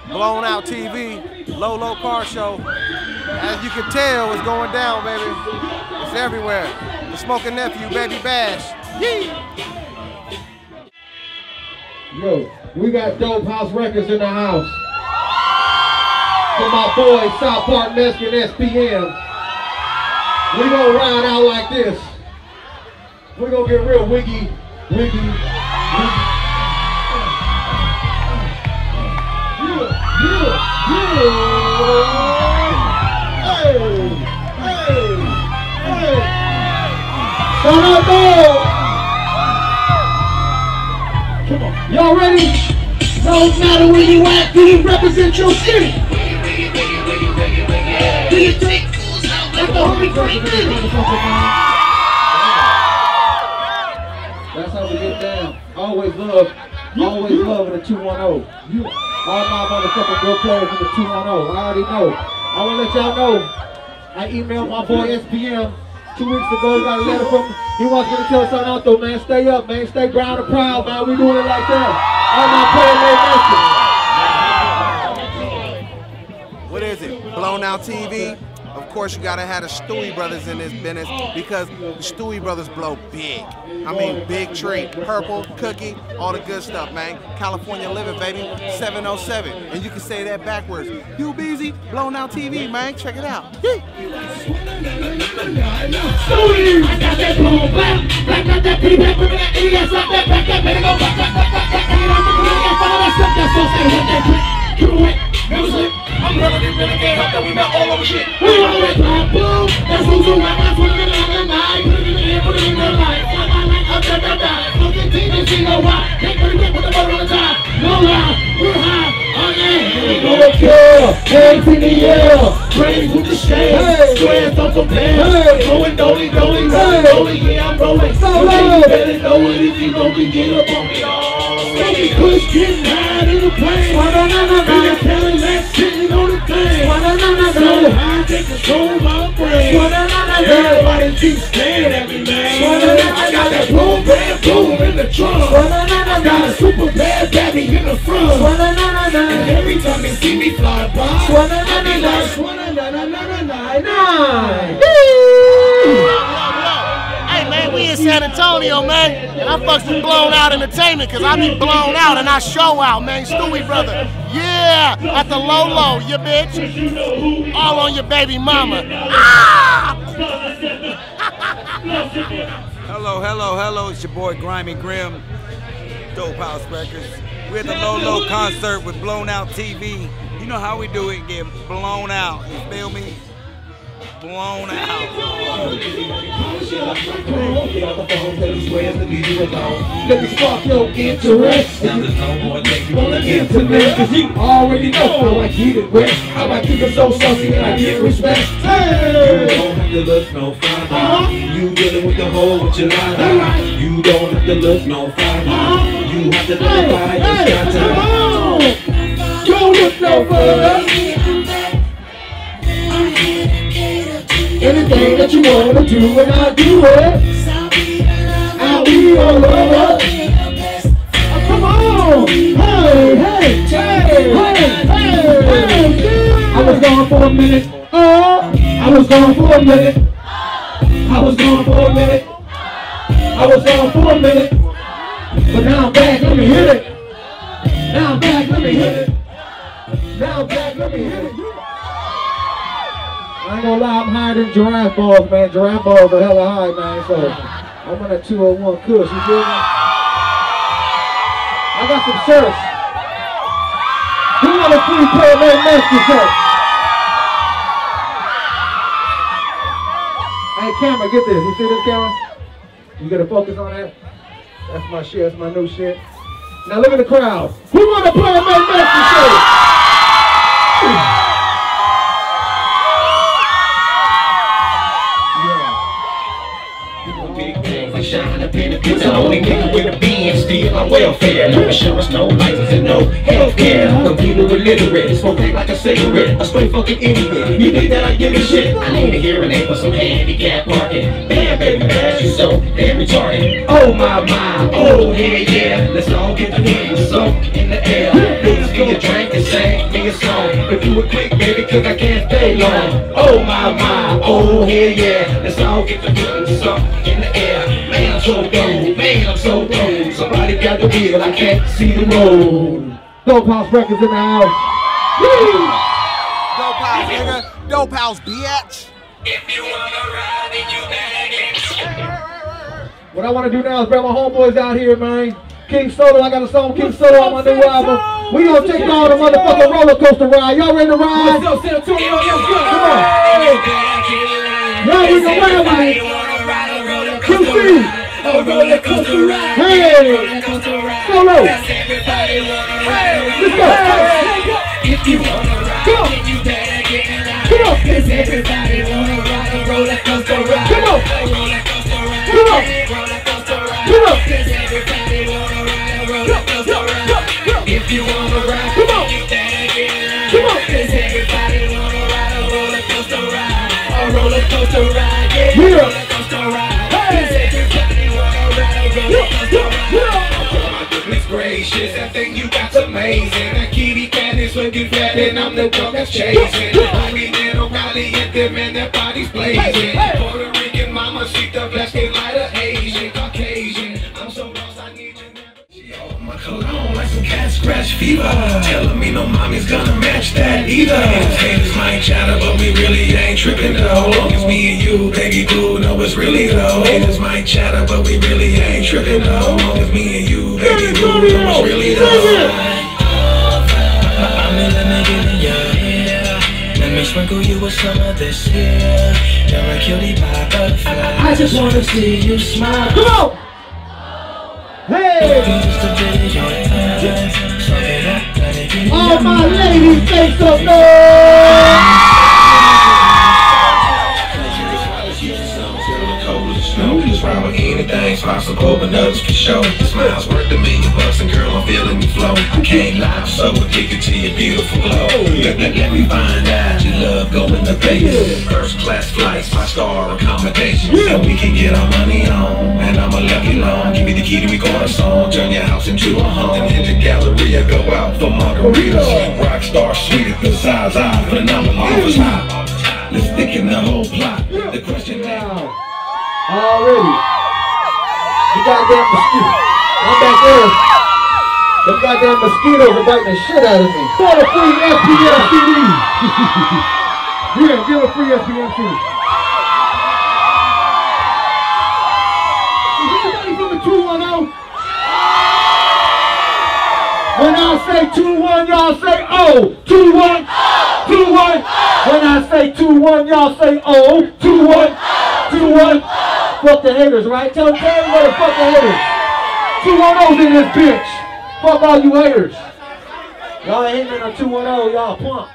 Blown Out TV, Low Car Show. As you can tell, it's going down, baby. It's everywhere. The Smoking Nephew, Baby Bash. Yee! Yo, we got Dope House Records in the house. For my boys, South Park, Mexican SPM. We gonna ride out like this. We're gonna get real wiggy. Yeah. Hey. Shout out, dog. Come on. Y'all ready? No matter where you at, do you represent your city? Do you take fools out like the homie Frank did? That's how we get down. Always love in the 210. All my motherfucking good players in the 210. I already know. I want to let y'all know. I emailed my boy SPM 2 weeks ago. Got a letter from him. He wants me to tell something out though, man. Stay up, man. Stay brown and proud, man. We doing it like that. All my players. What is it? Blown Out TV? Of course, you gotta have the Stooie brothers in this business because the Stooie brothers blow big. I mean, big treat, purple, cookie, all the good stuff, man. California living, baby, 707. And you can say that backwards. You busy? Blown Out TV, man. Check it out. Stooie! I got that blown back, got that pretty back, with that idiot, stop that back, that better go back, follow that stuff, that's so sad, what that quick, keep it wet, never slip. I'm relative, really can't help that we met all over shit. We all that black blue, that's who's around, that's what it is on the night. Put it in the air, put it in the light. Fly my light, up, down, down, down. Looking deep and see no why. Can't put it quick with the boat on the top. No lie, we're high, oh yeah. We gonna kill, hands in the air. Brains with the shades, squares up a band. Going dolly, rolling, yeah, I'm rolling. So you better know it if you gon' be get up on me, Stooie push getting high in the plane. You're telling that sitting on the thing. So high, they control my brain. Everybody keeps staring at me, man. I got that boom, in the trunk. I got a super bad baby in the front. And every time they see me fly by, I be like, Hey man, we in San Antonio, man, and I fucks with Blown Out Entertainment because I be blown out and I show out, man. Stooie brother, yeah, at the low, you bitch, all on your baby mama. Ah! Hello, it's your boy Grimy Grim, Dope House Records. We're at the Low concert with Blown Out TV. You know how we do it, get blown out, you feel me? Blown out. Let me spark your interest. Wanna intimate, cause you already know how I keep it wet. How I keep it so saucy and I get respect. Hey! You don't have to look no further. You dealing with the whole with your line. You don't have to look no further. You have to identify your scatter. Don't look no further. Anything that you wanna do and I do it. I'll be all over. Oh, come on! Hey! I was gone for a minute. I was gone for a minute. But now I'm back, let me hit it. I ain't gonna lie, I'm higher than giraffe balls, man. Giraffe balls are hella high, man. So I'm on a 201 Kush, you feel me? I got some shirts. Who want a free pair of that master shirt? Hey, camera, get this. You see this camera? You gotta focus on that. That's my shit. That's my new shit. Now look at the crowd. Who want to play a man master shirt? It's only nigga with a being, steal my welfare. No insurance, no license, and no healthcare. Computer illiterate, smoking like a cigarette. A straight fucking idiot. You think that I give a shit? I need a hearing aid for some handicap parking. Damn, baby, man, you so damn retarded. Oh my, oh yeah. Let's all get the hands up in the air. Please be a cause I can't stay long. Oh my, oh hell yeah. Let's all get the good stuff in the air. Man, I'm so cold, man, I'm so cold. Somebody got the wheel, I can't see the road. Dope House Records in the house. Woo! Dope House, nigga. Dope House, bitch. If you wanna ride, then you What I want to do now is bring my homeboys out here, man. King Soto, I got a song King Soto on my new album. We gonna take y'all on a motherfucking roller coaster ride. Y'all ready to ride? Come on. Y'all we gonna ride with it. QC. A roller coaster ride. Hey. Solo. Let's go. If you wanna ride, then you better get in line. Come on. Cause everybody wanna ride a roller coaster ride. Come on. A roller coaster ride. Come on. Roller coaster ride. Come on. Cause everybody wanna ride a roller coaster ride. If you wanna ride, come on. you better get in line. Come on. Cause everybody wanna ride a roller coaster ride. A roller coaster ride, yeah. Yeah. Roller coaster ride. Cause everybody wanna ride a roller coaster ride. Goodness gracious, that thing you got's amazing. That kitty cat is looking fat and I'm the dog that's chasing. Honey little Riley and them and their bodies blazing. Puerto Rican mama, she the best skin lighter Asian, Caucasian. I'm so lost, I need you now. She on my cologne like some cat scratch fever. Telling me no mommy's gonna match that either. Haters might chatter, but we really ain't tripping though. Long as me and you, baby boo, know it's really though. Haters might chatter, but we really ain't tripping though. Long as me and you, baby boo, know it's really though. Let me get in your ear. Let me sprinkle you with some of this here. You're a cutie pie butterfly. I just wanna see you smile. Come on. Hey. Just a bit of your time. Suck it up, let it get All my ladies, make some noise. Just ride with anything's possible, but nothing's for sure. Your smile's worth $1 million, and girl, I'm feeling you flow. I can't lie, I'm so addicted to your beautiful glow. Let me find out you love going to Vegas. First class flights, 5-star accommodations, so we can get our money on. And I'ma love you long. Give me the key to record a song, turn your house into a home. And hit the Galleria, go out for margaritas. Rockstar suite at the size I phenomenal was hot. Let's thicken the whole plot. The question now. Already. The goddamn mosquito. I'm back there. Them goddamn mosquitoes are biting the shit out of me. For a free SPM CD. Yeah, give a free SPM CD. Is anybody from the 210? When I say 2-1, y'all say oh. 2-1. 2-1. When I say 2-1, y'all say oh. 2-1. 2-1. Fuck the haters, right? Tell everybody fuck the haters. 210's in this bitch. Fuck all you haters. Y'all ain't hating on 210, y'all pump.